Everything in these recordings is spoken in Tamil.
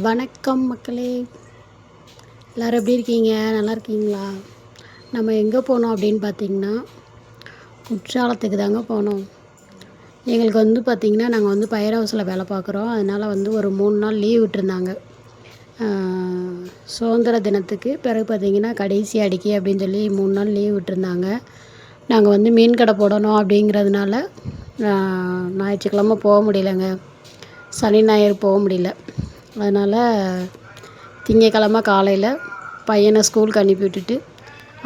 வணக்கம் மக்களே, எல்லோரும் எப்படி இருக்கீங்க? நல்லா இருக்கீங்களா? நம்ம எங்கே போனோம் அப்படின்னு பார்த்திங்கன்னா, குற்றாலத்துக்கு தாங்க போனோம். எங்களுக்கு பார்த்திங்கன்னா, நாங்கள் ஃபயர் ஹவுஸில் வேலை பார்க்குறோம். அதனால் ஒரு 3 நாள் லீவ் விட்டுருந்தாங்க. சுதந்திர தினத்துக்கு பிறகு பார்த்திங்கன்னா, கடைசி அடிக்கி அப்படின்னு சொல்லி 3 நாள் லீவ் விட்டுருந்தாங்க. நாங்கள் மீன் கடை போடணும் அப்படிங்கிறதுனால ஞாயிற்றுக்கிழமை போக முடியலைங்க. சனி ஞாயிறு போக முடியல. அதனால் திங்கக்கிழமை காலையில் பையனை ஸ்கூலுக்கு அனுப்பி விட்டுட்டு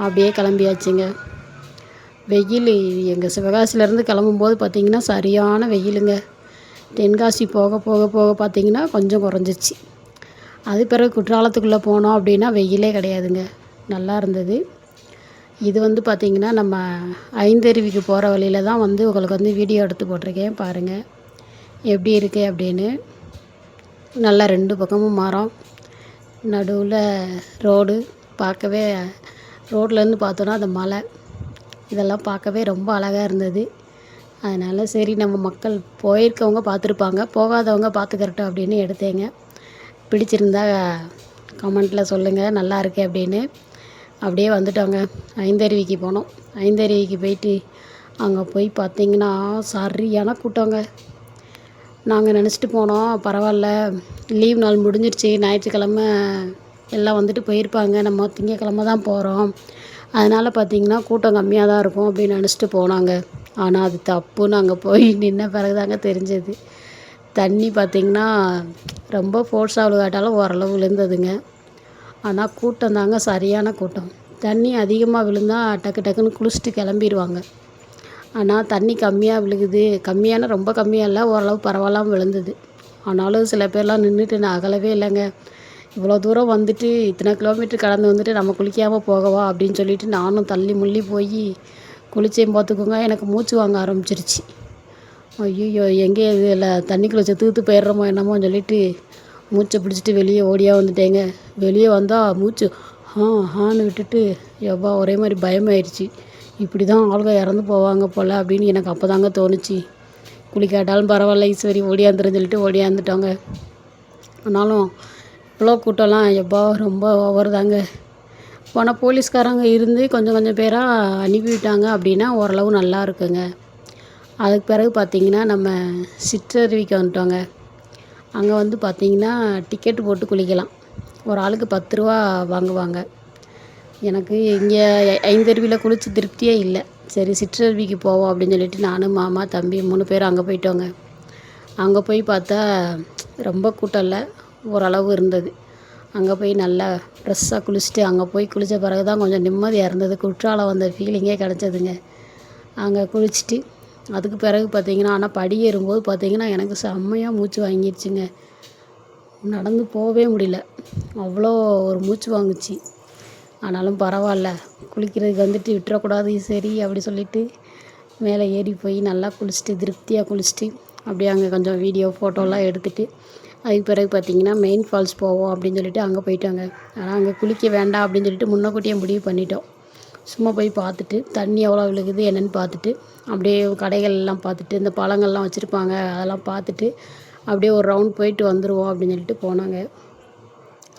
அப்படியே கிளம்பியாச்சுங்க. வெயில் எங்கள் சிவகாசியிலேருந்து கிளம்பும்போது பார்த்திங்கன்னா சரியான வெயிலுங்க. தென்காசி போக போக போக பார்த்திங்கன்னா கொஞ்சம் குறைஞ்சிச்சு. அது பிறகு குற்றாலத்துக்குள்ளே போனோம் அப்படின்னா வெயிலே கிடையாதுங்க, நல்லா இருந்தது. இது பார்த்திங்கன்னா நம்ம ஐந்தருவிக்கு போகிற வழியில் தான் உங்களுக்கு வீடியோ எடுத்து போட்டிருக்கேன், பாருங்கள் எப்படி இருக்குது அப்படின்னு. நல்லா 2 பக்கமும் மரம், நடுவில் ரோடு. பார்க்கவே ரோட்லேருந்து பார்த்தோன்னா அந்த மலை இதெல்லாம் பார்க்கவே ரொம்ப அழகாக இருந்தது. அதனால் சரி, நம்ம மக்கள் போயிருக்கவங்க பார்த்துருப்பாங்க, போகாதவங்க பார்த்துக்கிறட்டும் அப்படின்னு எடுத்தேங்க. பிடிச்சிருந்தா கமெண்ட்டில் சொல்லுங்கள் நல்லா இருக்கு அப்படின்னு. அப்படியே வந்துட்டோங்க. ஐந்தருவிக்கு போனோம். ஐந்தருவிக்கு போயிட்டு அங்கே போய் பார்த்திங்கன்னா சரியான கூட்டங்க. நாங்கள் நினச்சிட்டு போனோம், பரவாயில்ல லீவ் நாள் முடிஞ்சிருச்சு, ஞாயிற்றுக்கிழமை எல்லாம் போயிருப்பாங்க, நம்ம திங்கக்கிழமை தான் போகிறோம், அதனால் பார்த்திங்கன்னா கூட்டம் கம்மியாக தான் இருக்கும் அப்படின்னு நினச்சிட்டு போனாங்க. ஆனால் அது தப்புன்னு அங்கே போய் நின்ன பிறகு தாங்க தெரிஞ்சது. தண்ணி பார்த்திங்கன்னா ரொம்ப ஃபோர்ஸாக விழுகாட்டாலும் ஓரளவு விழுந்ததுங்க. ஆனால் கூட்டம் தாங்க சரியான கூட்டம். தண்ணி அதிகமாக விழுந்தால் டக்கு டக்குன்னு குளிச்சுட்டு கிளம்பிடுவாங்க. ஆனால் தண்ணி கம்மியாக விழுகுது, கம்மியான ரொம்ப கம்மியாக இல்லை, ஓரளவு பரவாயில்லாமல் விழுந்தது. ஆனாலும் சில பேர்லாம் நின்றுட்டு நான் அகலவே இல்லைங்க. இவ்வளோ தூரம் இத்தனை கிலோமீட்டர் கடந்து நம்ம குளிக்காமல் போகவா அப்படின்னு சொல்லிட்டு நானும் தள்ளி முள்ளி போய் குளிச்சேன். பார்த்துக்கோங்க, எனக்கு மூச்சு வாங்க ஆரம்பிச்சிருச்சு. ஐயோ, எங்கே இதில் தண்ணிக்குள்ளே செத்துத்து போயிடுறோமோ என்னமோன்னு சொல்லிட்டு மூச்சை பிடிச்சிட்டு வெளியே ஓடியா வந்துட்டேங்க. வெளியே வந்தால் மூச்சு ஹான்னு விட்டுட்டு எவ்வளோ ஒரே மாதிரி பயமாயிடுச்சு. இப்படி தான் ஆளுங்க இறந்து போவாங்க போல் அப்படின்னு எனக்கு அப்போ தாங்க தோணுச்சு. குளிக்காட்டாலும் பரவாயில்ல ஈஸ்வரி ஓடியாந்துருன்னு சொல்லிட்டு ஓடியாந்துட்டோங்க. ஆனாலும் இவ்வளோ கூட்டம்லாம் ரொம்ப ஓவர் தாங்க. போனால் போலீஸ்காரங்க இருந்து கொஞ்சம் கொஞ்சம் பேராக அனுப்பிவிட்டாங்க அப்படின்னா ஓரளவு நல்லா இருக்குங்க. அதுக்கு பிறகு பார்த்திங்கன்னா நம்ம சிற்றருவிக்கு வந்துட்டோங்க. அங்கே பார்த்திங்கன்னா டிக்கெட்டு போட்டு குளிக்கலாம். ஒரு ஆளுக்கு 10 ரூபா வாங்குவாங்க. எனக்கு இங்கே ஐந்தருவியில் குளித்து திருப்தியே இல்லை. சரி, சிற்றருவிக்கு போவோம் அப்படின்னு சொல்லிட்டு நானும் மாமா தம்பி 3 பேர் அங்கே போயிட்டோங்க. அங்கே போய் பார்த்தா ரொம்ப கூட்டம் இல்லை, ஓரளவு இருந்தது. அங்கே போய் நல்லா ஃப்ரெஷ்ஷாக குளிச்சுட்டு அங்கே போய் குளித்த பிறகு தான் கொஞ்சம் நிம்மதியாக இருந்தது. குற்றாலம் வந்த ஃபீலிங்கே கிடச்சதுங்க. அங்கே குளிச்சுட்டு அதுக்கு பிறகு பார்த்திங்கன்னா, ஆனால் படி ஏறும்போது பார்த்திங்கன்னா எனக்கு செம்மையாக மூச்சு வாங்கிடுச்சுங்க. நடந்து போகவே முடியல, அவ்வளோ ஒரு மூச்சு வாங்குச்சு. ஆனாலும் பரவாயில்ல, குளிக்கிறதுக்கு விட்டுறக்கூடாது சரி அப்படி சொல்லிவிட்டு மேலே ஏறி போய் நல்லா குளிச்சுட்டு திருப்தியாக குளிச்சுட்டு அப்படியே அங்கே கொஞ்சம் வீடியோ ஃபோட்டோலாம் எடுத்துகிட்டு அதுக்கு பிறகு பார்த்திங்கன்னா மெயின் ஃபால்ஸ் போவோம் அப்படின்னு சொல்லிட்டு அங்கே போயிட்டோங்க. ஆனால் அங்கே குளிக்க வேண்டாம் அப்படின்னு சொல்லிட்டு முன்னக்கூட்டியே முடிவு பண்ணிட்டோம். சும்மா போய் பார்த்துட்டு தண்ணி எவ்வளோ விழுகுது என்னென்னு பார்த்துட்டு அப்படியே கடைகள் எல்லாம் பார்த்துட்டு இந்த பழங்கள்லாம் வச்சுருப்பாங்க அதெல்லாம் பார்த்துட்டு அப்படியே ஒரு ரவுண்ட் போயிட்டு வந்துடுவோம் அப்படின்னு சொல்லிட்டு போனாங்க.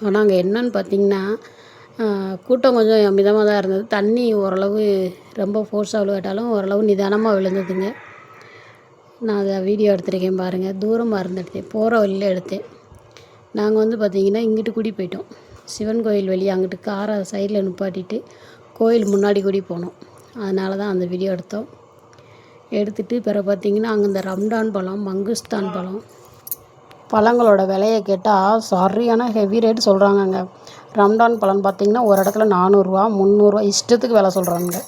ஆனால் அங்கே என்னன்னு பார்த்திங்கன்னா கூட்டம் கொஞ்சம் மிதமாக தான் இருந்தது. தண்ணி ஓரளவு ரொம்ப ஃபோர்ஸாக விழுகாட்டாலும் ஓரளவு நிதானமாக விழுந்ததுங்க. நான் அதை வீடியோ எடுத்துருக்கேன் பாருங்கள். தூரமாக இருந்து எடுத்தேன், போகிற வழியில் எடுத்தேன். நாங்கள் பார்த்திங்கன்னா இங்கிட்டு கூடி போயிட்டோம். சிவன் கோயில் வெளியே அங்கிட்டு காரை சைடில் நிப்பாட்டிட்டு கோயில் முன்னாடி கூடி போனோம். அதனால தான் அந்த வீடியோ எடுத்தோம். எடுத்துகிட்டு பிறகு பார்த்திங்கன்னா அங்கே இந்த ரம்டான் பழம், மங்குஸ்தான் பழம் பழங்களோட விலையை கேட்டால் சரியான ஹெவி ரேட் சொல்கிறாங்கங்க. ரம்டான் பழம் பார்த்திங்கன்னா ஒரு இடத்துல 400 ரூபா 300 ரூபா இஷ்டத்துக்கு விலை சொல்கிறாங்க.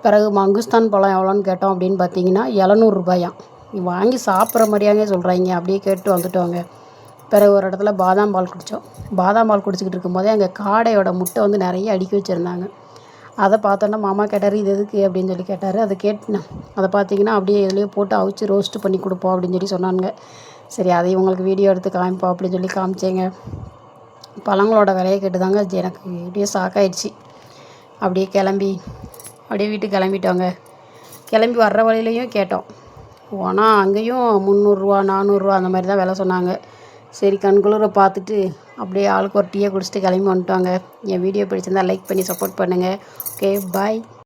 பிறகு மங்குஸ்தான் பழம் எவ்வளோன்னு கேட்டோம் அப்படின்னு பார்த்திங்கன்னா 700 ரூபாயாம். வாங்கி சாப்பிட்ற மாதிரியாங்க சொல்கிறாங்க. அப்படியே கேட்டு வந்துட்டோங்க. பிறகு ஒரு இடத்துல பாதாம் பால் குடித்தோம். பாதாம் பால் குடிச்சிக்கிட்டு இருக்கும்போதே அங்கே காடையோட முட்டை நிறைய அடுக்கி வச்சுருந்தாங்க. அதை பார்த்தோன்னா மாமா கேட்டார், இது எதுக்கு அப்படின்னு சொல்லி கேட்டார். அதை கேட்டேன். அதை பார்த்திங்கன்னா அப்படியே எதுலேயோ போட்டு அவிச்சு ரோஸ்ட்டு பண்ணி கொடுப்போம் அப்படின்னு சொல்லி சொன்னாங்க. சரி, அதை உங்களுக்கு வீடியோ எடுத்து காமிப்போம் அப்படின்னு சொல்லி காமிச்சேங்க. பழங்களோட விலையை கேட்டு தாங்க எனக்கு அப்படியே ஷாக்காயிடுச்சு. அப்படியே வீட்டுக்கு கிளம்பிட்டோங்க. கிளம்பி வர்ற வழியிலையும் கேட்டோம். ஆனால் அங்கேயும் 300 ரூபா 400 ரூபா அந்த மாதிரி தான் விலை சொன்னாங்க. சரி கண்குளிர பார்த்துட்டு அப்படியே ஆளுக்கு ஒரு டீயை குடிச்சிட்டு கிளம்பி வந்துட்டோங்க. என் வீடியோ பிடிச்சிருந்தா லைக் பண்ணி சப்போர்ட் பண்ணுங்கள். Okay bye.